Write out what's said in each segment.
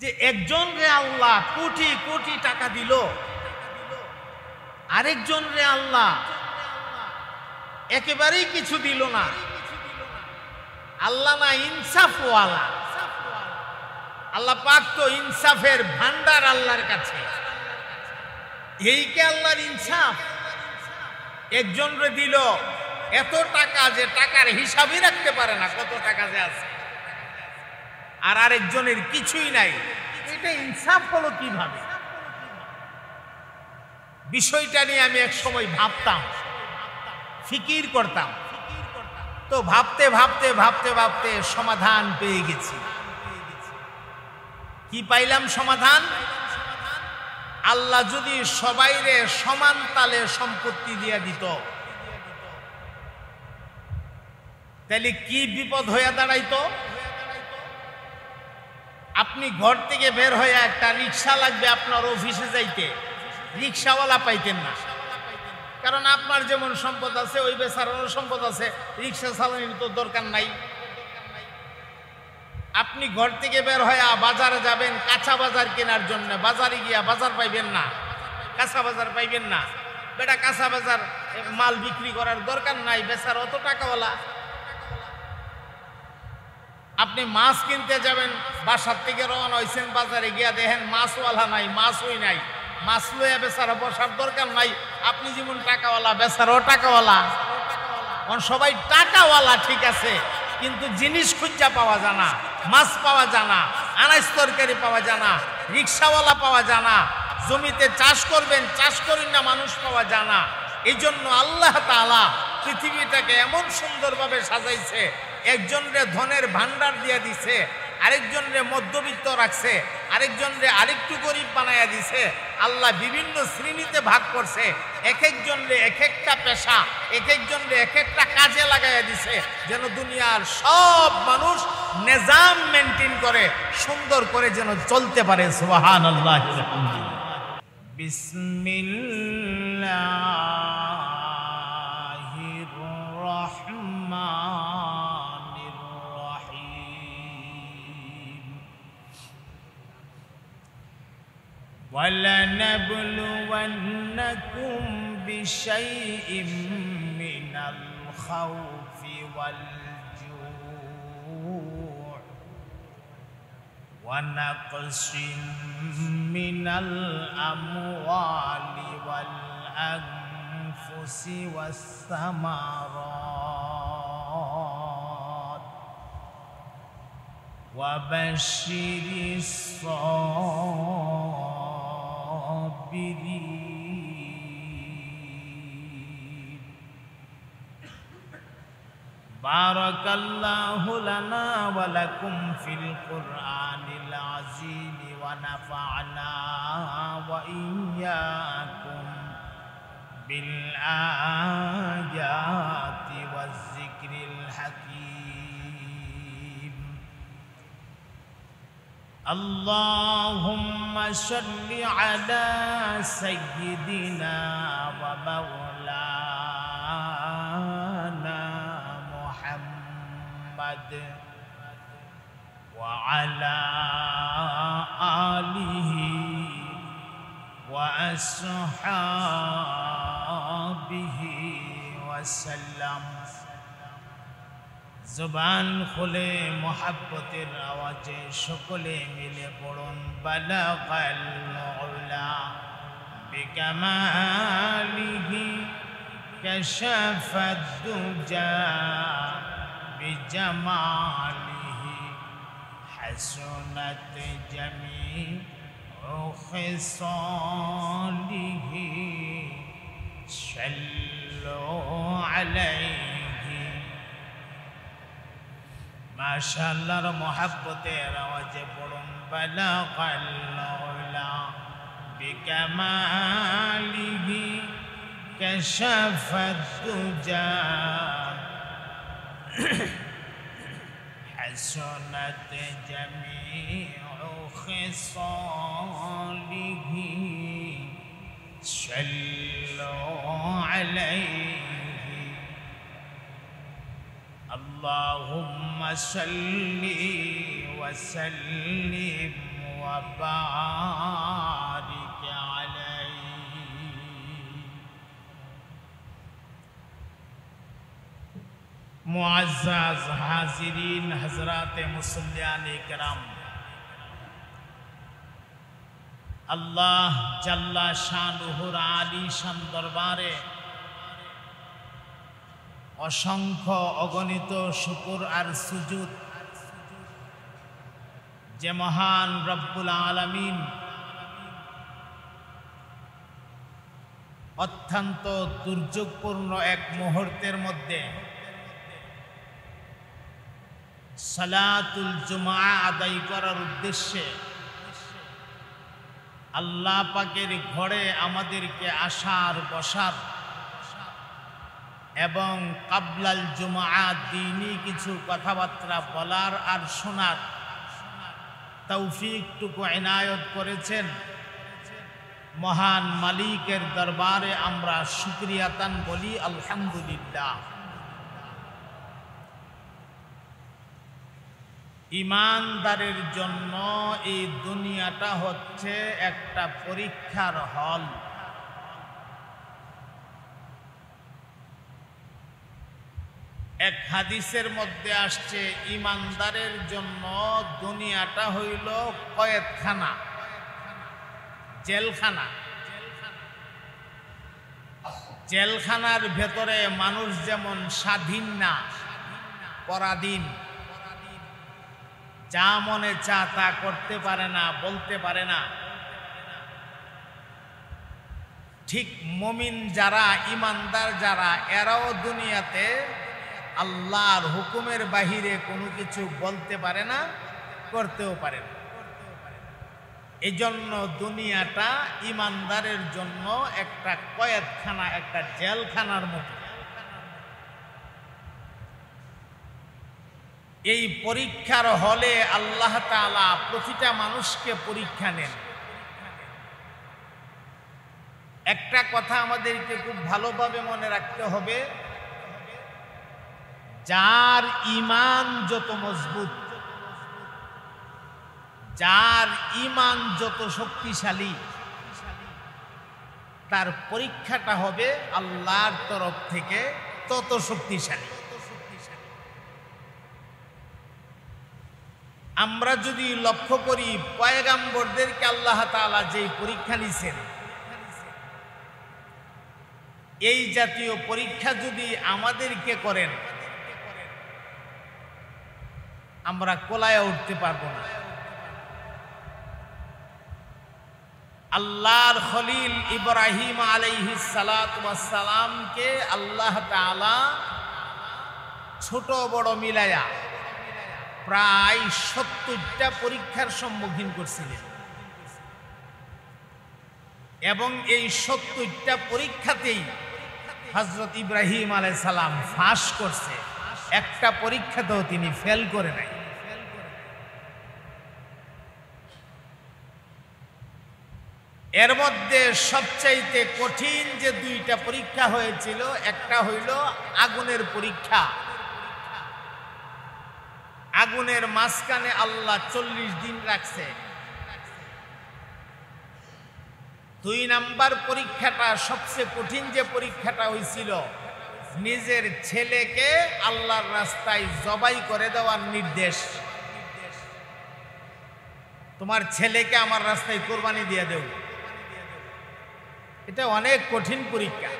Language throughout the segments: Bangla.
যে একজন রে আল্লাহ কোটি কোটি টাকা দিল, আরেকজন রে আল্লাহ একেবারেই কিছু দিল না। আল্লাহ না ইনসাফওয়ালা, আল্লাহ পাক তো ইনসাফের ভান্ডার আল্লাহর কাছে। এই কে আল্লাহর ইনসাফ? একজন রে দিল এত টাকা যে টাকার হিসাবই রাখতে পারে না কত টাকা যে আছে, আর আরেকজনের কিছুই নাই। এটা ইনসাফ হলো কিভাবে? বিষয়টা নিয়ে আমি এক সময় ভাবতাম, ফিকির করতাম। তো ভাবতে ভাবতে ভাবতে ভাবতে সমাধান পেয়ে গেছি। কি পাইলাম সমাধান? আল্লাহ যদি সবাইরে সমান তালে সম্পত্তি দিয়ে দিত, তাহলে কি বিপদ হইয়া দাঁড়াইতো? আপনি ঘর থেকে বের হয়ে একটা রিক্সা লাগবে আপনার অফিসে যাইতে, রিক্সাওয়ালা পাইতেন না। কারণ আপনার যেমন সম্পদ আছে ওই বেচারারও সম্পদ আছে, রিক্সা চালানোর তো দরকার নাই। আপনি ঘর থেকে বের হয়ে বাজারে যাবেন কাঁচা বাজার কেনার জন্য, বাজারে গিয়া বাজার পাইবেন না, কাঁচা বাজার পাইবেন না। বেটা কাঁচা বাজার মাল বিক্রি করার দরকার নাই, বেচারা অত টাকাওয়ালা। আপনি মাছ কিনতে যাবেন, বাসার থেকে রওনা হয়েছেন, বাজারে গিয়া দেখেন মাছওয়ালা নাই, মাছই নাই। মাছ লইয়া বেচারা বসার দরকার নাই। আপনি যেমন টাকাওয়ালা, বেচারাও টাকাওয়ালা। সবাই টাকাওয়ালা ঠিক আছে, কিন্তু জিনিস খুঁজা পাওয়া যায় না, মাছ পাওয়া যায় না, আনাজ তরকারি পাওয়া যায় না, রিক্সাওয়ালা পাওয়া যায় না। জমিতে চাষ করবেন, চাষ করেন না, মানুষ পাওয়া যায় না। এই জন্য আল্লাহ তাআলা পৃথিবীটাকে এমন সুন্দরভাবে সাজাইছে, একজনরে ধনের ভান্ডার দিয়ে দিছে, আরেকজনরে মধ্যবিত্ত রাখছে, আরেকজনরে আরেকটু গরিব বানাইয়া দিছে। আল্লাহ বিভিন্ন শ্রেণীতে ভাগ করছে, এক একজনরে এক একটা পেশা, এক একজনরে এক একটা কাজে লাগাইয়া দিছে, যেন দুনিয়ার সব মানুষ নিজাম মেনটেন করে সুন্দর করে যেন চলতে পারে। সুবহানাল্লাহ। বিসমিল্লাহির রহমানির রহিম। وَلَنَبْلُوَنَّكُمْ بِشَيْءٍ مِّنَ الْخَوْفِ وَالْجُوعِ وَنَقْصٍ مِّنَ الْأَمْوَالِ وَالْأَنفُسِ وَالثَّمَرَاتِ وَبَشِّرِ الصَّابِرِينَ. بارك الله لنا ولكم في القرآن العظيم ونفعنا وإياكم بالآيات والذكر الحكيم. اللهم صل على سيدنا ومولانا محمد وعلى آله وأصحابه وسلم. জবান খুলে মোহাব্বতের আওয়াজে সকলে মিলে পড়ুন বালাগাল উলা বিকামালিহি কাশাফাদ দুজা বিজামালিহি হাসনাত জামিউ খিসালিহি সাল্লু আলাইহি. মাশাআল্লাহর মোহাব্বতের আওয়াজে পড়ুন বালাগাল উলা বিকামালিহি কাশাফাদ দুজা হাসনাত জামিউ খিসালিহি সাল্লু আলাইহি. اللهم صل وسلم وبارك عليه. मुअज़्ज़ज़ हाज़िरीन हज़रात मुसल्लियान किराम, अल्लाह जल्ला शानुहुर आली शान दरबारे असंख्य अगणित शुकुर और सुजूद जे महान रब्बुल आलमीन अत्यंत दुर्योगपूर्ण एक मुहूर्तेर मध्य सलातुल जुमा आदाय करार उद्देश्ये আল্লাহ পাকের ঘরে আমাদেরকে আসার বসার এবং কাবলাল জুমআ দ্বীনি কিছু কথাবার্তা বলার আর শোনার তৌফিকটুকু ইনায়ত করেছেন। মহান মালিকের দরবারে আমরা শুকরিয়াতান বলি আলহামদুলিল্লাহ। ইমানদারের জন্য এই দুনিয়াটা হচ্ছে একটা পরীক্ষার হল। এক হাদিসের মধ্যে আসছে ইমানদারের জন্য দুনিয়াটা হইল কয়েদখানা, জেলখানা। জেলখানার ভেতরে মানুষ যেমন স্বাধীন না, পরাধীন, যা মনে চা তা করতে পারে না, বলতে পারে না, ঠিক মুমিন যারা, ইমানদার যারা, এরাও দুনিয়াতে আল্লাহর হুকুমের বাহিরে কোনো কিছু বলতে পারে না, করতেও পারে না। এই জন্য দুনিয়াটা ইমানদারের জন্য একটা কয়েদখানা, একটা জেলখানার মতো। এই পরীক্ষার হলে আল্লাহ তাআলা প্রতিটা মানুষকে পরীক্ষা নেন। একটা কথা আমাদেরকে খুব ভালোভাবে মনে রাখতে হবে, যার ঈমান যত মজবুত, যার ঈমান যত শক্তিশালী, তার পরীক্ষাটা হবে আল্লাহর তরফ থেকে তত শক্তিশালী। আমরা যদি লক্ষ্য করি পয়গাম্বরদেরকে আল্লাহ তাআলা যেই পরীক্ষা নিছেন, এই জাতীয় পরীক্ষা যদি আমাদেরকে করেন, আমরা কোলায় উঠতে পারবো না। আল্লাহর খলিল ইব্রাহিম আলাইহিস সালাতু ওয়াস সালামকে আল্লাহ তাআলা ছোট বড় মিলায়া প্রায় 70টা পরীক্ষার সম্মুখীন করছিলেন, এবং এই 70টা পরীক্ষাতেই হযরত ইব্রাহিম আলাইহিস সালাম পাস করছে, একটা পরীক্ষাতেও তিনি ফেল করে নাই। এর মধ্যে সবচাইতে কঠিন যে দুইটা পরীক্ষা হয়েছিল, একটা হইল আগুনের পরীক্ষা। আগুনের মাঝখানে আল্লাহ 40 দিন রাখছে। 2 নাম্বার পরীক্ষাটা সবচেয়ে কঠিন যে পরীক্ষাটা হয়েছিল, নিজের ছেলেকে আল্লাহর রাস্তায় জবাই করে দেওয়ার নির্দেশ। তোমার ছেলেকে আমার রাস্তায় কোরবানি দিয়ে দেও। এটা অনেক কঠিন পরীক্ষা।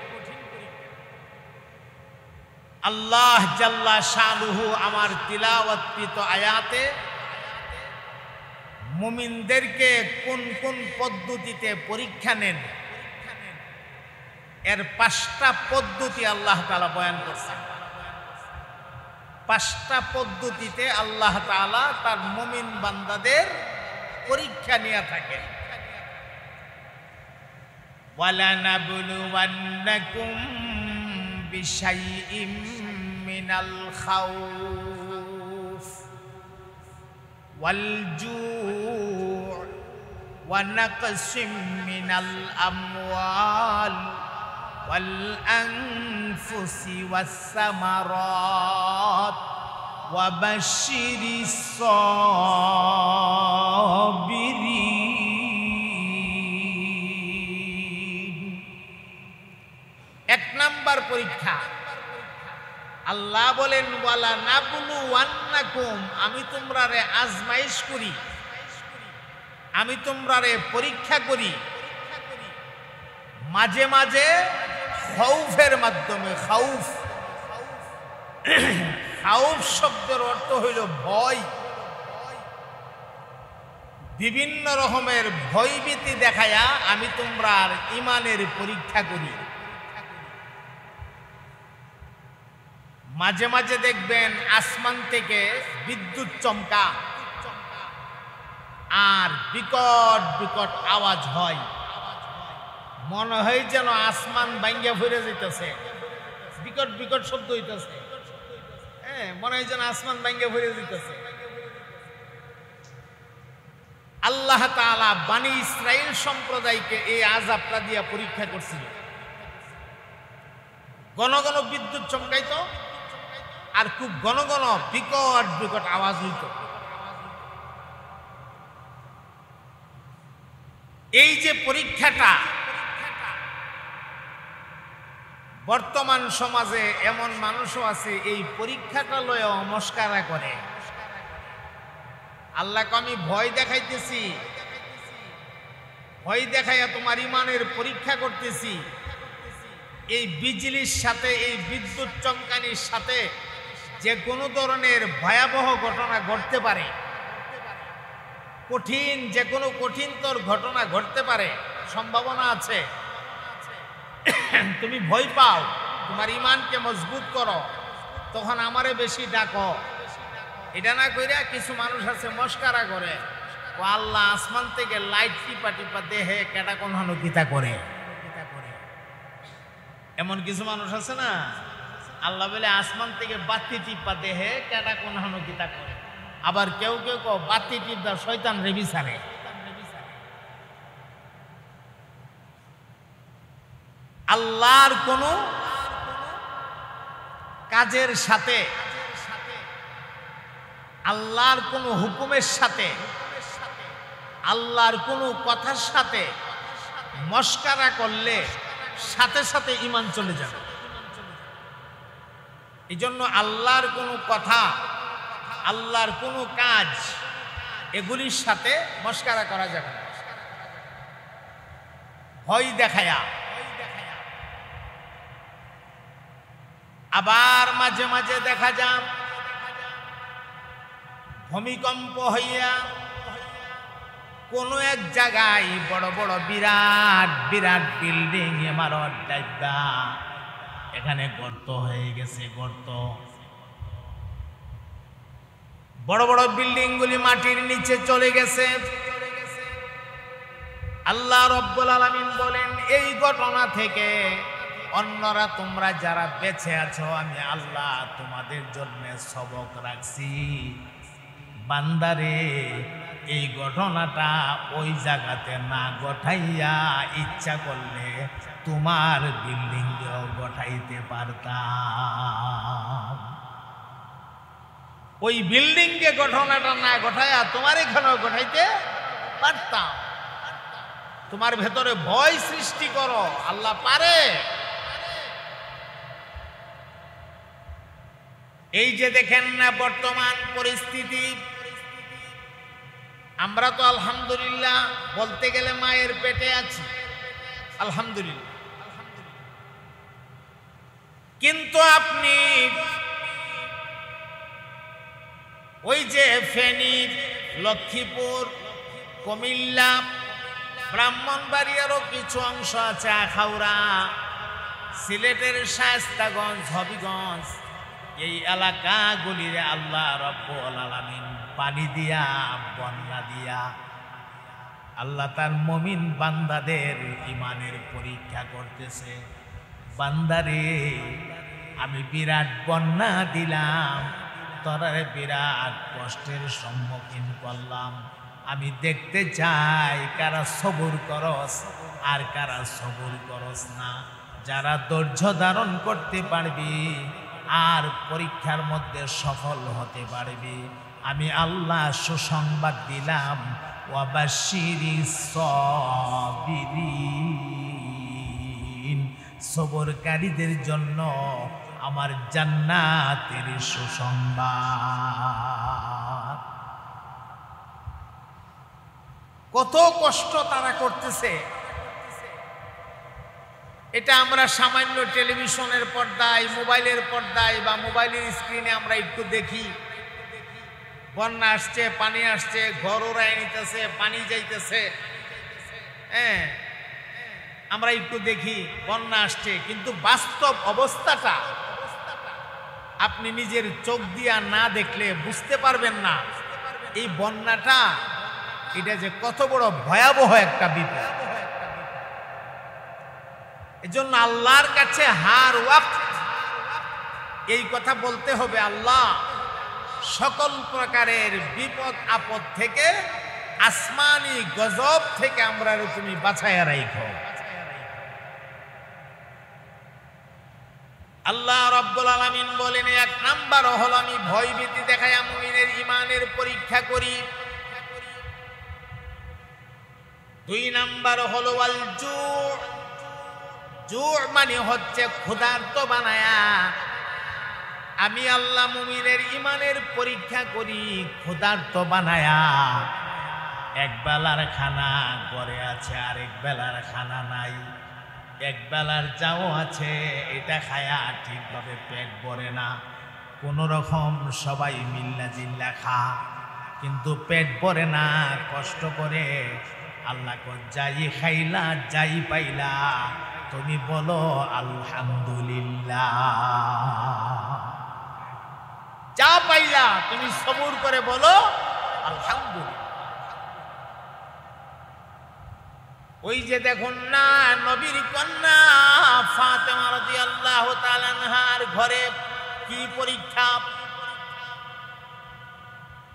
আল্লাহ জাল্লা শানুহু আমার তিলাওয়াতকৃত আয়াতে মুমিনদেরকে কোন কোন পদ্ধতিতে পরীক্ষা নেন, এর 5টা পদ্ধতি আল্লাহ তাআলা বয়ান করছেন। 5টা পদ্ধতিতে আল্লাহ তাআলা তার মুমিন বান্দাদের পরীক্ষা নিয়ে থাকেন। ওয়ালানাবলুওয়ান্নাকুম বিশাইইম মিনাল খাউফ ওয়াল জু' ওয়া নাকসিম মিনাল আমওয়াল ওয়াল আনফুসি ওয়াস সামারাত ওয়া বাশশিরিস সাবিরিন। পরীক্ষা। আল্লাহ বলেন ওয়ালা নাবলু ওয়ান্নাকুম, আমি তোমরারে আজমাইশ করি, আমি তোমরারে পরীক্ষা করি মাঝে মাঝে খাউফের মাধ্যমে। খাউফ, খাউফ শব্দের অর্থ হইল ভয়। বিভিন্ন রকমের ভয়ভীতি দেখায়া আমি তোমরার ইমানের পরীক্ষা করি। মাঝে মাঝে দেখবেন আসমান থেকে বিদ্যুৎ চমকা আর বিকট বিকট আওয়াজ হয়, মনে হয় যেন আসমান ভাঙ্গা ফিরে যেতেছে, বিকট বিকট শব্দ হইতেছে। হ্যাঁ, মনে হয় যেন আসমান ভাঙ্গা ফিরে যেতেছে। আল্লাহ তাআলা বনি ইসরাইল সম্প্রদায়কে এই আযাবটা দিয়া পরীক্ষা করছিল। ঘন ঘন বিদ্যুৎ চমকাইতো আর খুব ঘন ঘন বিকট বিকট আওয়াজ হইত। এই যে পরীক্ষাটা, বর্তমান সমাজে এমন মানুষও আছে এই পরীক্ষাটা লয়ে মস্কারা করে। আল্লাহকে আমি ভয় দেখাইতেছি, ভয় দেখাইয়া তোমার ইমানের পরীক্ষা করতেছি। এই বিজলির সাথে, এই বিদ্যুৎ চমকানির সাথে যে কোনো ধরনের ভয়াবহ ঘটনা ঘটতে পারে, কঠিন যে কোনো কঠিনতর ঘটনা ঘটতে পারে, সম্ভাবনা আছে। তুমি ভয় পাও, তোমার ইমানকে মজবুত করো, তখন আমারে বেশি ডাকো। এটা না কইরা কিছু মানুষ আছে মস্কারা করে, ও আল্লাহ আসমান থেকে লাইট টিপা টিপা দেহে কেটা কোন গীতা করে। এমন কিছু মানুষ আছে না, আল্লাহ বলে আসমান থেকে বাতি টিপা দেহে কেটা কোন গীতা করে। আবার কেউ কেউ বাতি টিপা শয়তান রেবি সারে। আল্লাহর কোন কাজের সাথে, আল্লাহর কোন হুকুমের সাথে, আল্লাহর কোন কথার সাথে মস্কারা করলে সাথে সাথে ঈমান চলে যাবে। এই জন্য আল্লাহর কোন কথা, আল্লাহর কোন কাজ, এগুলির সাথে মস্কারা করা যাবে না। ভয় দেখায়া। আবার মাঝে মাঝে দেখা যায় ভূমিকম্প হইয়া কোনো এক জায়গায় বড় বড় বিরাট বিরাট বিল্ডিং, ইমারত ডাইবা এখানে গর্ত হয়ে গেছে। গর্ত, বড় বড় বিল্ডিং গুলি মাটির নিচে চলে গেছে। আল্লাহ রব্বুল আলামিন বলেন, এই ঘটনা থেকে অন্যরা তোমরা যারা বেঁচে আছো, আমি আল্লাহ তোমাদের জন্য সবক রাখছি। বান্দারে, এই ঘটনাটা ওই জায়গাতে না গঠাইয়া ইচ্ছা করলে তোমার বিল্ডিংকেও গঠাইতে পারতাম। ওই বিল্ডিংকে ঘটনাটা না গঠাইয়া তোমার এখানেও গঠাইতে পারতাম। তোমার ভেতরে ভয় সৃষ্টি করো, আল্লাহ পারে। এই যে দেখেন না বর্তমান পরিস্থিতি, আমরা তো আলহামদুলিল্লাহ বলতে গেলে মায়ের পেটে আছি, আলহামদুলিল্লাহ। কিন্তু আপনি ওই যে ফেনী, লক্ষ্মীপুর, কুমিল্লা, ব্রাহ্মণবাড়িয়ারও কিছু অংশ আছে, আখাউড়া, সিলেটের শায়েস্তাগঞ্জ, হবিগঞ্জ, এই এলাকাগুলিরে আল্লাহ রব্বুল আলামিন পানি দিয়া, বন্যা দিয়া আল্লাহ তার মুমিন বান্দাদের ইমানের পরীক্ষা করতেছে। বান্দারে, আমি বিরাট বন্যা দিলাম, তোরারে বিরাট কষ্টের সম্মুখীন করলাম। আমি দেখতে চাই কারা সবুর করস আর কারা সবুর করস না। যারা ধৈর্য ধারণ করতে পারবি আর পরীক্ষার মধ্যে সফল হতে পারবি, আমি আল্লাহ সুসংবাদ দিলাম, ওয়াবাশশিরিস সাবিরিন, সবরকারীদের জন্য আমার জান্নাতের সুসংবাদ। কত কষ্ট তারা করতেছে, এটা আমরা সামান্য টেলিভিশনের পর্দায়, মোবাইলের পর্দায় বা মোবাইলের স্ক্রিনে আমরা একটু দেখি। বন্যা আসছে, পানি আসছে, ঘর উড়ায় নিতেছে, পানি যাইতেছে, হ্যাঁ আমরা একটু দেখি বন্যা আসছে, কিন্তু বাস্তব অবস্থাটা আপনি নিজের চোখ দিয়া না দেখলে বুঝতে পারবেন না এই বন্যাটা এটা যে কত বড় ভয়াবহ একটা বিপদ। এজন্য আল্লাহর কাছে হার ওয়াক্ত এই কথা বলতে হবে, আল্লাহ সকল প্রকারের বিপদ আপদ থেকে, আসমানি গজব থেকে আমরা তুমি বাঁচাইয়া রাখো। আল্লাহ রাব্বুল আলামিন বলেন, এক নাম্বার হলো আমি ভয়ভীতি দেখাইয়া মুমিনের ঈমানের পরীক্ষা করি। দুই নাম্বার হলো ওয়াল জু মানে হচ্ছে ক্ষুধার্ত বানায়া আমি আল্লাহ মুমিনের ঈমানের পরীক্ষা করি, ক্ষুধার্ত বানায়া। এক বেলার খানা ঘরে আছে, আরেক বেলার খানা নাই। এক বেলার যাও আছে, এটা খায়া ঠিকভাবে পেট ভরে না, কোন রকম সবাই মিল্লা জিল্লা খা, কিন্তু পেট ভরে না, কষ্ট করে। আল্লাহ যাই খাইলা যাই পাইলা তুমি বলো আলহামদুলিল্লাহ। যা পাইলা তুমি সবুর করে বলো আলহামদুলিল্লাহ। ওই যে দেখুন না, নবীর কন্যা ফাতেমা রাদিয়াল্লাহু তাআলা আনহার ঘরে কি পরীক্ষা।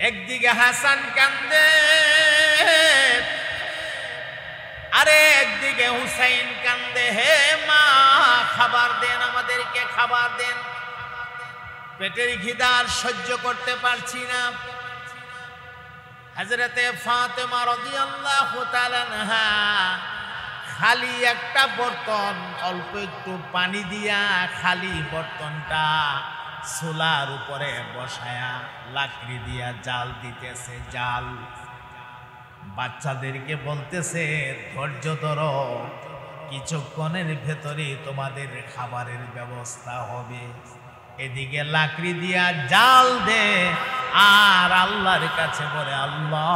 একদিকে হাসান কান্দে, আরে একদিকে হুসাইন কান্দে, হে মা খাবার দেন, আমাদেরকে খাবার দেন, পেটের খিদার সহ্য করতে পারছি না। হযরতে ফাতেমা রাদিয়াল্লাহু তাআলা আনহা খালি একটা বর্তন, অল্প একটু পানি দিয়া খালি বর্তনটা চুলার উপরে বসায়া লাকড়ি দিয়া জাল দিতেছে, জাল। বাচ্চাদেরকে বলতেছে ধৈর্য ধরো, কিছুক্ষণের ভেতরে তোমাদের খাবারের ব্যবস্থা হবে। এদিকে লাকড়ি দিয়া জাল দে, আর আল্লাহর কাছে বলে, আল্লাহ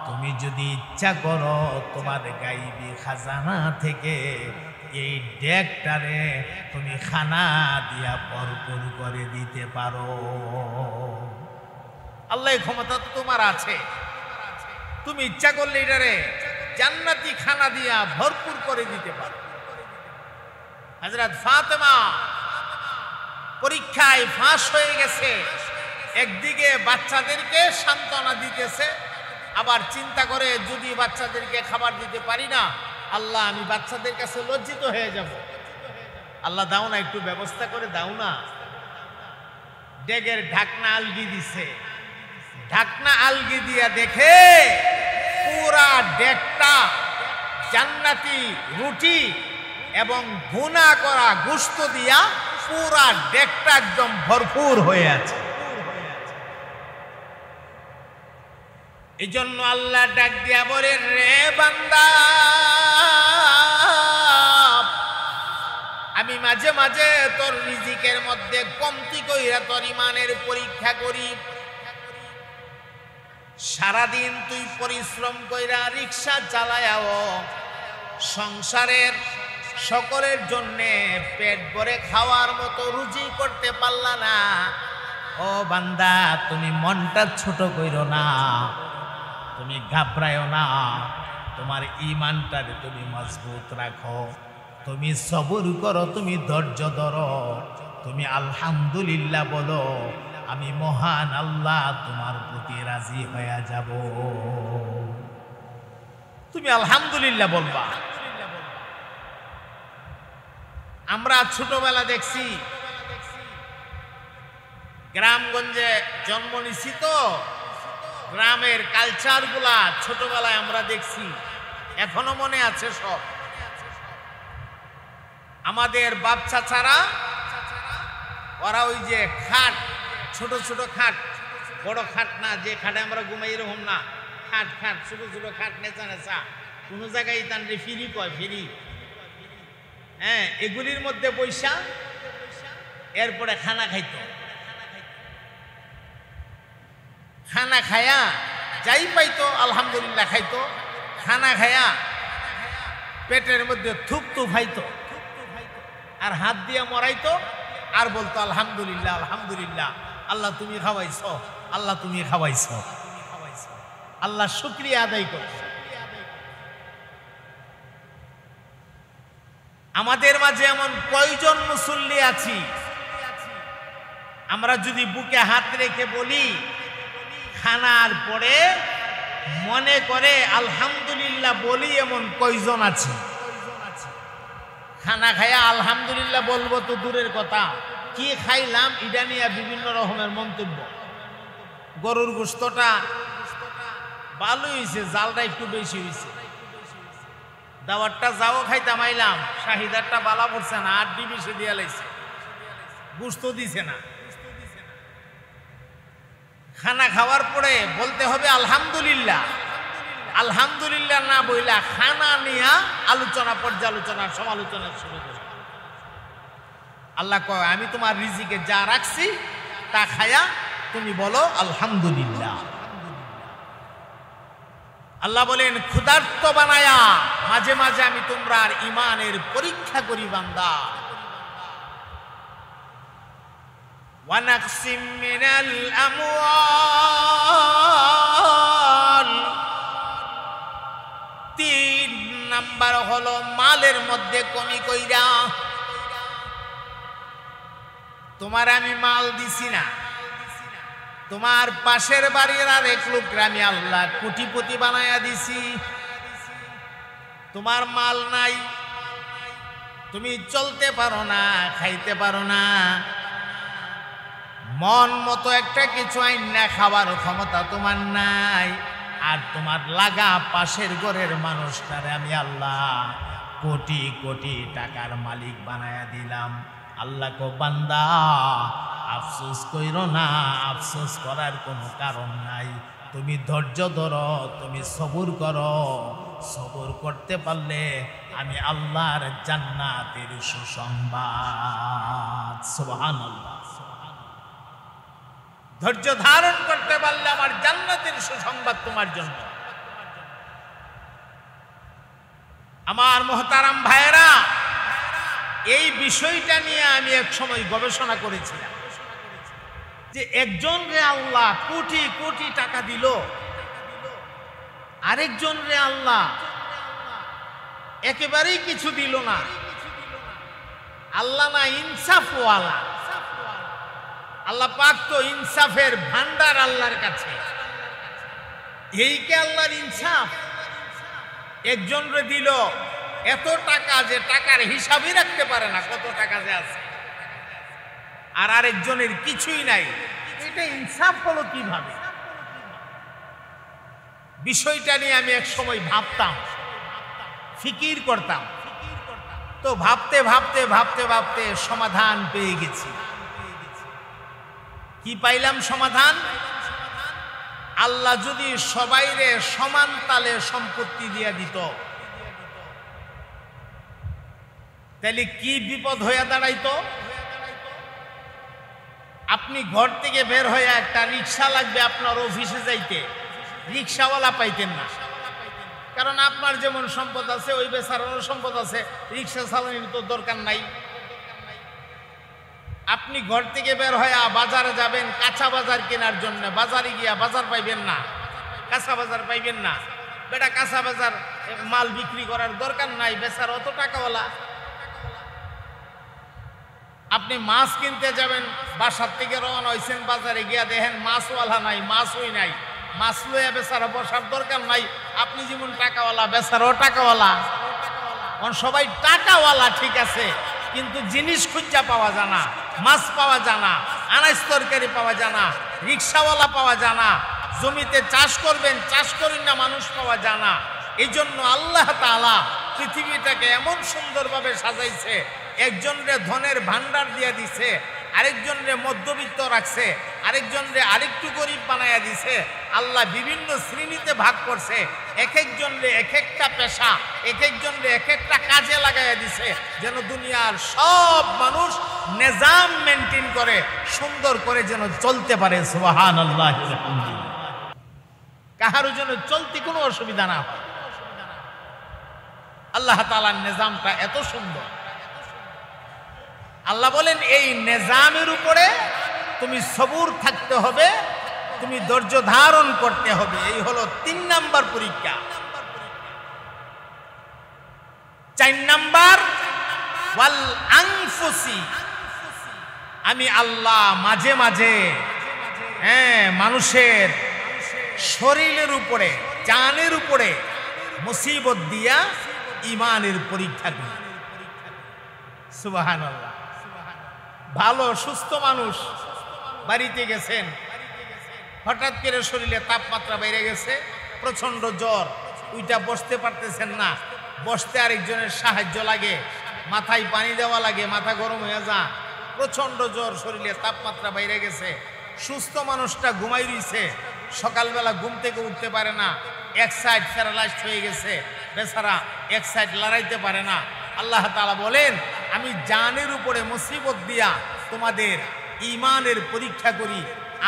তুমি যদি ইচ্ছা করো তোমার গাইবী খাজানা থেকে এই ডেকটারে তুমি খানা দিয়া ভরপুর করে দিতে পারো। আল্লাহ ক্ষমতা তো তোমার আছে, তুমি ইচ্ছা করলে এটারে জান্নাতি খানা দিয়া ভরপুর করে দিতে পারো। হযরত ফাতেমা পরীক্ষায় ফাঁস হয়ে গেছে, একদিকে বাচ্চাদেরকে সান্ত্বনা দিতেছে, আবার চিন্তা করে যদি বাচ্চাদেরকে খাবার দিতে পারি না, আল্লাহ আমি বাচ্চাদের কাছে লজ্জিত হয়ে যাব। আল্লাহ দাও না, একটু ব্যবস্থা করে দাও না। ডেগের ঢাকনা আলগি দিছে, ঢাকনা আলগি দিয়া দেখে পুরা ডেকটা জান্নাতি রুটি এবং ভুনা করা গোশত দিয়া পুরা ডেকটা একদম ভরপুর হয়ে আছে। এই জন্য আল্লাহ ডাক দিয়া বলেন, রে বান্দা আমি মাঝে মাঝে তোর রিজিকের মধ্যে কমতি কইরা তোর ঈমানের পরীক্ষা করি। সারাদিন তুই পরিশ্রম কইরা রিক্সা চালায়াও, সংসারের সকলের জন্য পেট ভরে খাওয়ার মতো রুজি করতে পারলা না। ও বান্দা তুমি মনটা ছোট কইরো না, তুমি ঘাবড়ায়ও না, তোমার ঈমানটারে তুমি মজবুত রাখো, তুমি সবর করো, তুমি ধৈর্য ধরো, তুমি আলহামদুলিল্লাহ বলো, আমি মহান আল্লাহ তোমার প্রতি রাজি হয়ে যাব। তুমি আলহামদুলিল্লাহ বলবা। আমরা ছোটবেলা দেখছি, গ্রামগঞ্জে জন্ম নিছি তো, গ্রামের কালচার গুলা ছোটবেলায় আমরা দেখছি, এখনো মনে আছে সব। আমাদের বাপ চাচারা ওরা ওই যে খাট, ছোট ছোট খাট, বড় খাট না, যে খাটে আমরা ঘুমাই এরকম না, খাট খাট ছোট ছোট খাট, নেচা নেচা, কোনো জায়গায় তানরে ফিরি কয়, ফিরি, হ্যাঁ, এগুলির মধ্যে পয়সা, এরপরে খানা খাইতো। খানা খায়া যাই পাইতো আলহামদুলিল্লাহ খাইতো, খানা খায়া পেটের মধ্যে থুপ থুপ খাইতো, আর হাত দিয়া মরাইতো, আর বলতো আলহামদুলিল্লাহ আলহামদুলিল্লাহ, আল্লাহ তুমি খাওয়াইছো, আল্লাহ তুমি খাওয়াইছো, আল্লাহ শুকরিয়া আদায় করছো। আমাদের মাঝে এমন কয়জন মুসল্লি আছি, আমরা যদি বুকে হাত রেখে বলি খানার পরে মনে করে আলহামদুলিল্লাহ বলি, এমন কয়জন আছে? খানা খায়া আলহামদুলিল্লাহ বলবো তো দূরের কথা, কি খাইলাম এটা নিয়ে বিভিন্ন রকমের মন্তব্য। গরুর গোশতটা ভালো হয়েছে, জালটা একটু বেশি হয়েছে, দাওয়াতটা যাও খাইতাম আইলাম, শাহিদারটা বালা পড়ছে না, আড্ডি বেশি দিয়া লাইছে, গোশত দিছে না। খানা খাওয়ার পরে বলতে হবে আলহামদুলিল্লাহ, আলহামদুলিল্লাহ না বইলা খানা নিয়া আলোচনা, পর্যালোচনা, সমালোচনা শুরু করে। আল্লাহ কয় আমি তোমার রিজিকে যা রাখছি তা খায়া তুমি বলো আলহামদুলিল্লাহ। আল্লাহ বলেন ক্ষুধার্ত বানায়া মাঝে মাঝে আমি তোমরা ইমানের পরীক্ষা করি বান্দা। ওয়ানাকসিম মিনাল আমওয়াল, 3 নাম্বার হলো মালের মধ্যে কমি কইরা। তোমার আমি মাল দিছি না, তোমার পাশের বাড়ির আর এক লোকরা আমি আল্লাহ কোটিপতি বানায়া দিছি, তোমার মাল নাই, তুমি চলতে পারো না, খাইতে পারো না, মন মতো একটা কিছু আইন না খাবার ক্ষমতা তোমার নাই, আর তোমার লাগা পাশের ঘরের মানুষটারে আমি আল্লাহ কোটি কোটি টাকার মালিক বানায়া দিলাম। আল্লাহ কো বান্দা আফসোস কইরো না, আফসোস করার কোনো কারণ নাই, তুমি ধৈর্য ধরো, তুমি সবুর করো, সবুর করতে পারলে আমি আল্লাহর জান্নাতের সুসংবাদ। সুবহানাল্লাহ। ধৈর্য ধারণ করতে পারলে আমার জান্নাতের সুসংবাদ তোমার জন্য। আমার মুহতারাম ভাইরা, এই বিষয়টা নিয়ে আমি এক সময় গবেষণা করেছিলাম যে একজন রে আল্লাহ কোটি কোটি টাকা দিল, আরেকজন রে আল্লাহ একেবারেই কিছু দিল না। আল্লাহ না ইনসাফওয়ালা, আল্লাহ পাক তো ইনসাফের ভান্ডার আল্লাহর কাছে। এই কে আল্লাহর ইনসাফ? একজন রে দিল এত টাকা যে টাকার হিসাবই রাখতে পারে না কত টাকা যে আছে, আর আরেকজনের কিছুই নাই, এটা ইনসাফ হলো কিভাবে? বিষয়টা নিয়ে আমি এক সময় ভাবতাম, ফিকির করতাম, তো ভাবতে ভাবতে ভাবতে ভাবতে সমাধান পেয়ে গেছি। কি পাইলাম সমাধান? আল্লাহ যদি সবাইরে সমান তালে সম্পত্তি দিয়া দিত, তাহলে কি বিপদ হইয়া দাঁড়াইতো? আপনি ঘর থেকে বের হয়ে একটা রিক্সা লাগবে আপনার অফিসে যাইতে, রিক্সাওয়ালা পাইতেন না, কারণ আপনার যেমন সম্পদ আছে ওই বেচারারও সম্পদ আছে, রিক্সা চালানোর তো দরকার নাই। আপনি ঘর থেকে বের হয়ে বাজারে যাবেন কাঁচা বাজার কেনার জন্য, বাজারে গিয়া বাজার পাইবেন না, কাঁচা বাজার পাইবেন না, বেটা কাঁচা বাজার মাল বিক্রি করার দরকার নাই, বেচারা অত টাকাওয়ালা। আপনি মাছ কিনতে যাবেন, বাসার থেকে রওনা হয়েছেন, বাজারে গিয়া দেখেন মাছওয়ালা নাই, মাছই নাই, মাছ লইয়া বেচারা বসার দরকার নাই। আপনি যেমন টাকাওয়ালা, বেচারাও টাকাওয়ালা। সবাই টাকাওয়ালা ঠিক আছে, কিন্তু জিনিস খুঁজা পাওয়া যায় না, মাছ পাওয়া যায় না, আনাজ তরকারি পাওয়া যায় না, রিক্সাওয়ালা পাওয়া যায় না, জমিতে চাষ করবেন চাষ করেন না, মানুষ পাওয়া যায় না। এই জন্য আল্লাহ তাআলা পৃথিবীটাকে এমন সুন্দরভাবে সাজাইছে, একজনরে ধনের ভান্ডার দিয়ে দিছে, আরেকজনরে মধ্যবিত্ত রাখছে, আরেকজনরে আরেকটু গরিব বানায়া দিছে। আল্লাহ বিভিন্ন শ্রেণীতে ভাগ করছে, এক একজনরে এক একটা পেশা, এক একজনরে এক একটা কাজে লাগাইয়া দিছে, যেন দুনিয়ার সব মানুষ নিজাম মেনটেন করে সুন্দর করে যেন চলতে পারে। সুবহানাল্লাহ। কাহারও যেন চলতে কোনো অসুবিধা না হয়। আল্লাহ তাআলার নিজামটা এত সুন্দর। আল্লাহ বলেন এই নিজামের উপরে তুমি সবুর থাকতে হবে, তুমি ধৈর্য ধারণ করতে হবে। এই হলো 3 নাম্বার পরীক্ষা। 4 নাম্বার ওয়াল আনফুসি, আমি আল্লাহ মাঝে মাঝে মানুষের শরীরের উপরে, জানের উপরে মুসিবত দিয়া ইমানের পরীক্ষা করি। সুবহানাল্লাহ। ভালো সুস্থ মানুষ বাড়িতে গেছেন, হঠাৎ করে শরীরে তাপমাত্রা বেড়ে গেছে, প্রচন্ড জ্বর, ওইটা বসতে পারতেছেন না, বসতে আরেকজনের সাহায্য লাগে, মাথায় পানি দেওয়া লাগে, মাথা গরম হয়ে যা, প্রচন্ড জ্বর, শরীরে তাপমাত্রা বেড়ে গেছে। সুস্থ মানুষটা ঘুমাই রইছে, সকালবেলা ঘুম থেকে উঠতে পারে না, এক সাইড প্যারালাইজড হয়ে গেছে, বেচারা এক সাইড লড়াইতে পারে না। আল্লাহ তাআলা বলেন আমি জানের উপরে মুসিবত দিয়া তোমাদের ইমানের পরীক্ষা করি।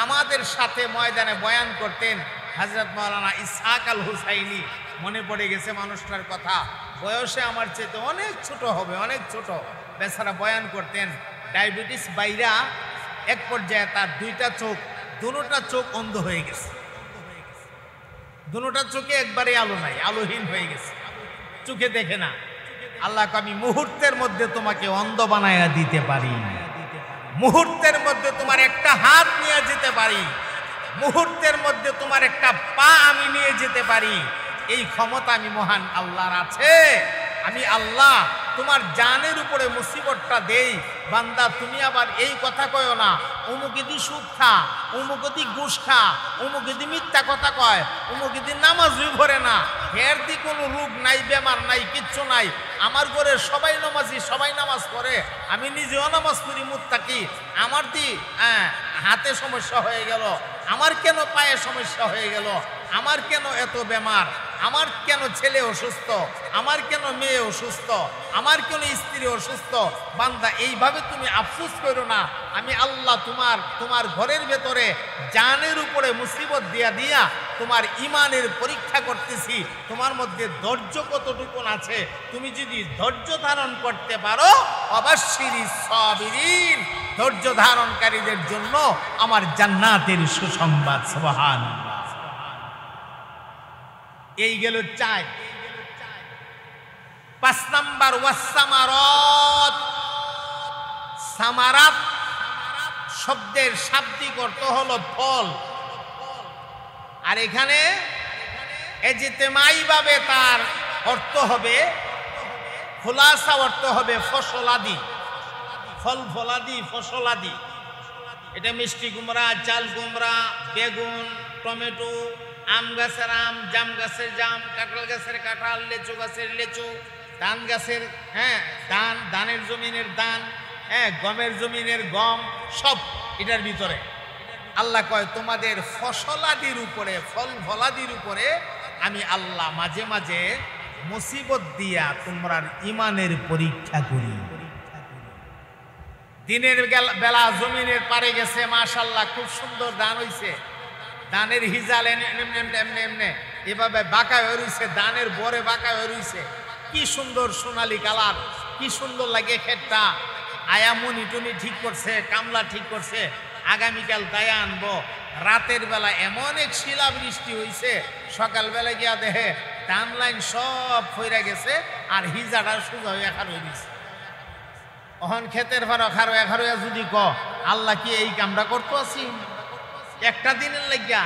আমাদের সাথে ময়দানে বয়ান করতেন হযরত মাওলানা ইসহাক আল হুসাইনি, মনে পড়ে গেছে মানুষটার কথা, বয়সে আমার চেয়ে অনেক ছোট হবে, অনেক ছোট, বেচারা বয়ান করতেন। ডায়াবেটিস বাইরা এক পর্যায়ে তার 2টা চোখ, দুটোটা চোখ অন্ধ হয়ে গেছে, দুটোটা চোখে একবারে আলো নাই, আলোহীন হয়ে গেছে, চোখে দেখে না। আল্লাহ আমি মুহূর্তের মধ্যে তোমাকে অন্ধ বানায়া দিতে পারি, মুহূর্তের মধ্যে তোমার একটা হাত নিয়ে যেতে পারি, মুহূর্তের মধ্যে তোমার একটা পা আমি নিয়ে যেতে পারি। এই ক্ষমতা আমি মহান আল্লাহর আছে। আমি আল্লাহ তোমার জানের উপরে মুসিবতটা দেই। বান্দা তুমি আবার এই কথা কয়ো না অমুকেদি সুদ খা, অমুকেদি ঘুষ খা, অমুকেদি মিথ্যা কথা কয়, অমুকেদি নামাজই ভরে না, এর দি কোনো রোগ নাই, বেমার নাই, কিচ্ছু নাই, আমার ঘরে সবাই নামাজি, সবাই নামাজ পড়ে, আমি নিজেও নামাজ পড়ি, মুত্তাকি, আমার দি হাতে সমস্যা হয়ে গেল, আমার কেন পায়ে সমস্যা হয়ে গেল, আমার কেন এত বেমার, আমার কেন ছেলে অসুস্থ, আমার কেন মেয়ে অসুস্থ, আমার কেন স্ত্রী অসুস্থ। বান্দা এইভাবে তুমি আফসোস করো না, আমি আল্লাহ তোমার ঘরের ভেতরে জানের উপরে মুসিবত দিয়া দিয়া তোমার ইমানের পরীক্ষা করতেছি, তোমার মধ্যে ধৈর্য কতটুকু আছে। তুমি যদি ধৈর্য ধারণ করতে পারো, অবশ্যই সাবিরিন, ধৈর্য ধারণকারীদের জন্য আমার জান্নাতের সুসংবাদ। সুবহানাল্লাহ। এই গেল 4। 5 নাম্বার ওয়াসসামারাত। সামারাত শব্দের শাব্দিক অর্থ হলো ফল, আর এখানে ইজতিমাই ভাবে তার অর্থ হবে, খোলাসা অর্থ হবে ফসলাদি, ফল ফলাদি, ফসলাদি। এটা মিষ্টি কুমড়া, চাল কুমড়া, বেগুন, টমেটো, আম গাছের আম, জাম গাছের জাম, কাঁঠাল গাছের কাঁঠাল, লেচু গাছের লেচু, ধান গাছের ধান, ধানের জমিনের ধান, গমের জমিনের গম, সব এটার ভিতরে। আল্লাহ কয় তোমাদের ফসলাদির উপরে, ফল ফলাদির উপরে আমি আল্লাহ মাঝে মাঝে মুসিবত দিয়া তোমরার ইমানের পরীক্ষা করি। দিনের বেলা জমিনের পারে গেছে, মাশাআল্লাহ খুব সুন্দর ধান হইছে, ধানের হিজাল এমনি এভাবে বাঁকা হয়ে রইছে, ধানের বরে বাঁকা হয়ে রইছে, কি সুন্দর সোনালি কালার, কি সুন্দর লাগে ক্ষেতটা। আয়ামনি টুনি ঠিক করছে, কামলা ঠিক করছে, আগামীকাল দায়া আনবো। রাতের বেলা এমন এক শিলা বৃষ্টি হইছে, সকালবেলা গিয়া দেখে ধান লাইন সব ফইরা গেছে, আর হিজাটা সোজা হয়ে খার হয়ে দিছে। অহন ক্ষেতের ভাড়া খারো এখারো যদি ক আল্লাহ কি এই কামটা করতে আসি? একটা দিনের লাগিয়া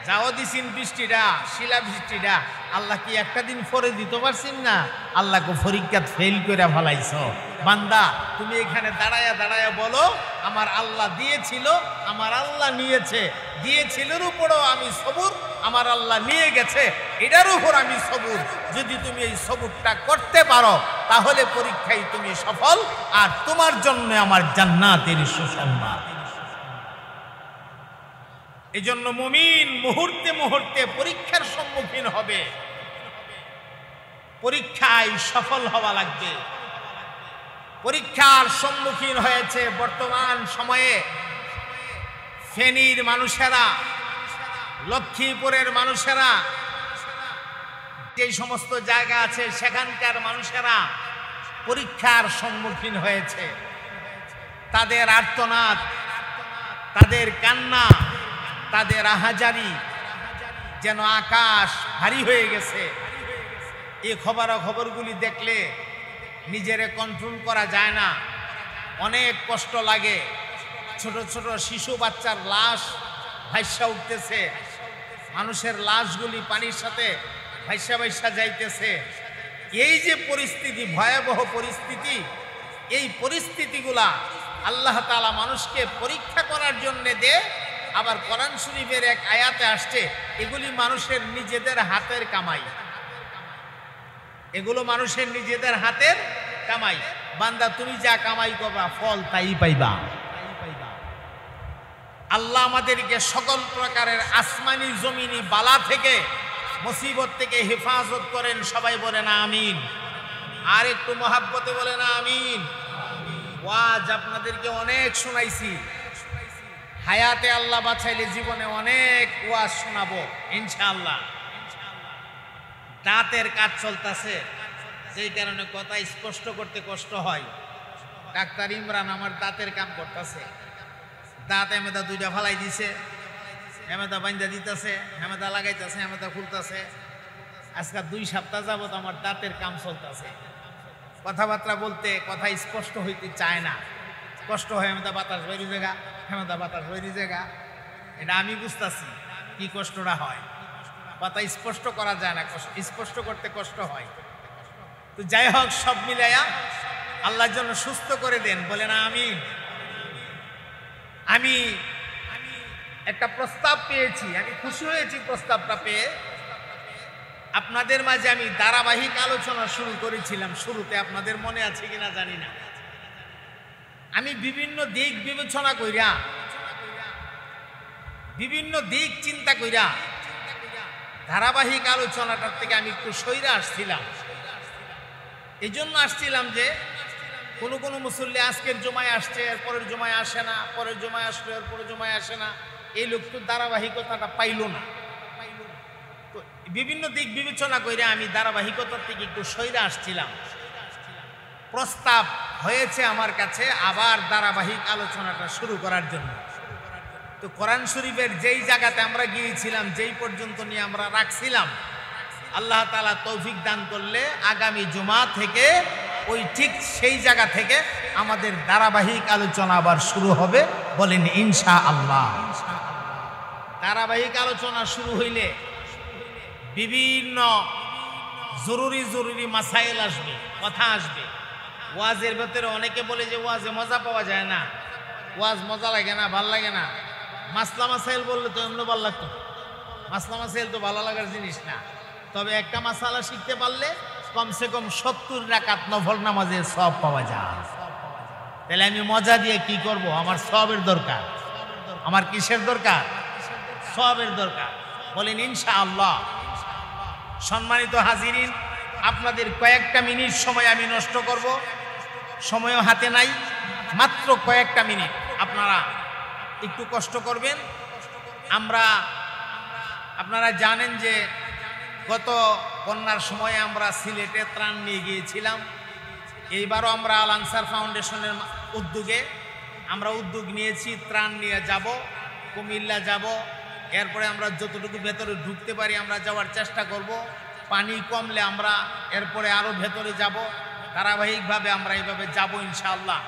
যাও দিছিন বৃষ্টিটা, শিলা বৃষ্টিটা, আল্লাহ কি একটা দিন পরে দিতে পারছিন না? আল্লাহকে পরীক্ষা ফেল করে ফেলাইছ। বান্দা তুমি এখানে দাঁড়ায়া দাঁড়ায়া বলো আমার আল্লাহ দিয়েছিল, আমার আল্লাহ নিয়েছে, দিয়েছিলের উপরও আমি সবুর আমার আল্লাহ নিয়ে গেছে, এটার উপর আমি সবুর। যদি তুমি এই সবুরটা করতে পারো তাহলে পরীক্ষায় তুমি সফল, আর তোমার জন্য আমার জান্নাতের সুসংবাদ। এই জন্য মুমিন মুহূর্তে মুহূর্তে পরীক্ষার সম্মুখীন হবে, পরীক্ষায় সফল হওয়া লাগবে। পরীক্ষার সম্মুখীন হয়েছে বর্তমান সময়ে ফেনীর মানুষেরা, লক্ষ্মীপুরের মানুষেরা, যে সমস্ত জায়গা আছে সেখানকার মানুষেরা পরীক্ষার সম্মুখীন হয়েছে। তাদের আর্তনাদ, তাদের কান্না, তাদের আহাজারি যেন আকাশ ভারী হয়ে গেছে। এই খবরগুলি দেখলে নিজেরে কন্ট্রোল করা যায় না, অনেক কষ্ট লাগে। ছোট ছোট শিশু বাচ্চার লাশ ভাইসা উঠতেছে, মানুষের লাশগুলি পানির সাথে ভাইসা ভাইসা যাইতেছে। এই যে পরিস্থিতি, ভয়াবহ পরিস্থিতি, এই পরিস্থিতিগুলা আল্লাহ তাআলা মানুষকে পরীক্ষা করার জন্য দেয়। আবার কোরআন শরীফের এক আয়াতে আসছে, এগুলি মানুষের নিজেদের হাতের কামাই, এগুলো মানুষের নিজেদের হাতের কামাই। বান্দা তুমি যা কামাই করবা ফল তাই পাইবা। আল্লাহ আমাদেরকে সকল প্রকারের আসমানি জমিনি বালা থেকে, মুসিবত থেকে হেফাজত করেন। সবাই বলেন আমিন। আর একটু মহাব্বতে বলেন আমিন। ওয়াজ আপনাদেরকে অনেক শোনাইছি, হায়াতে আল্লাহ বাঁচাইলে জীবনে অনেক ওয়াজ শোনাবো ইনশাআল্লাহ। দাঁতের কাজ চলতেছে, যেই কারণে কথা স্পষ্ট করতে কষ্ট হয়। ডাক্তার ইমরান আমার দাঁতের কাম করতেছে, দাঁত এমেদা দুইটা ফালাই দিছে, এমেদা বাইন্দা দিতেছে, এমেদা লাগাইতেছে, এমেদা খুলতেছে। আজকে 2 সপ্তাহ যাবত আমার দাঁতের কাম চলতেছে। কথাবার্তা বলতে কথা স্পষ্ট হইতে চায় না, কষ্ট হয়। এমেদা বাতাস বেরিয়ে জায়গা, এমেদা বাতাস বেরিয়ে জায়গা। এটা আমি বুঝতেছি কি কষ্টটা হয়। কথা স্পষ্ট করা যায় না, স্পষ্ট করতে কষ্ট হয়। তো যাই হোক, সব মিলাইয়া আল্লাহর জন্য সুস্থ করে দেন, বলে না আমিন। আমি একটা প্রস্তাব পেয়েছি, আমি খুশি হয়েছি প্রস্তাবটা পেয়ে। আপনাদের মাঝে আমি ধারাবাহিক আলোচনা শুরু করেছিলাম শুরুতে, আপনাদের মনে আছে কিনা জানি না। আমি বিভিন্ন দিক বিবেচনা কইরা, বিভিন্ন দিক চিন্তা কইরা ধারাবাহিক আলোচনাটার থেকে আমি একটু সইরে আসছিলাম। এই জন্য আসছিলাম যে কোনো কোনো মুসল্লি আজকের জমায় আসছে, এর পরের জমায় আসে না, পরের জমায় আসলো, এর পরের জমায় আসে না। এই লোক তো ধারাবাহিকতাটা পাইল না। তো বিভিন্ন দিক বিবেচনা করে আমি ধারাবাহিকতার থেকে একটু সইরে আসছিলাম। প্রস্তাব হয়েছে আমার কাছে আবার ধারাবাহিক আলোচনাটা শুরু করার জন্য। তো কোরআন শরীফের যেই জায়গাতে আমরা গিয়েছিলাম, যেই পর্যন্ত নিয়ে আমরা রাখছিলাম, আল্লাহ তাআলা তৌফিক দান করলে আগামী জুমা থেকে ওই ঠিক সেই জায়গা থেকে আমাদের ধারাবাহিক আলোচনা আবার শুরু হবে, বলেন ইনশাআল্লাহ। ধারাবাহিক আলোচনা শুরু হইলে বিভিন্ন জরুরি জরুরি মাসাইল আসবে, কথা আসবে। ওয়াজের ভেতরে অনেকে বলে যে ওয়াজে মজা পাওয়া যায় না, ওয়াজ মজা লাগে না, ভাল লাগে না। মাসলা মাসাইল বললে তো এমনি ভালো লাগতো। মাসলা মাসাইল তো ভালো লাগার জিনিস না। তবে একটা মাসালা শিখতে পারলে কমসে কম 70 রাকাত নফল নামাজের সওয়াব পাওয়া যায়। তাহলে আমি মজা দিয়ে কি করব? আমার সওয়াবের দরকার। আমার কিসের দরকার? সওয়াবের দরকার। বলেন ইনশাআল্লাহ। সম্মানিত হাজিরিন, আপনাদের কয়েকটা মিনিট সময় আমি নষ্ট করব, সময়ও হাতে নাই, মাত্র কয়েকটা মিনিট। আপনারা একটু কষ্ট করবেন। আপনারা জানেন যে গত বন্যার সময়ে আমরা সিলেটে ত্রাণ নিয়ে গিয়েছিলাম। এইবারও আমরা আল আনসার ফাউন্ডেশনের উদ্যোগে আমরা উদ্যোগ নিয়েছি, ত্রাণ নিয়ে যাব, কুমিল্লা যাব। এরপরে আমরা যতটুকু ভেতরে ঢুকতে পারি আমরা যাওয়ার চেষ্টা করব। পানি কমলে আমরা এরপরে আরও ভেতরে যাব। ধারাবাহিকভাবে আমরা এইভাবে যাব ইনশাআল্লাহ।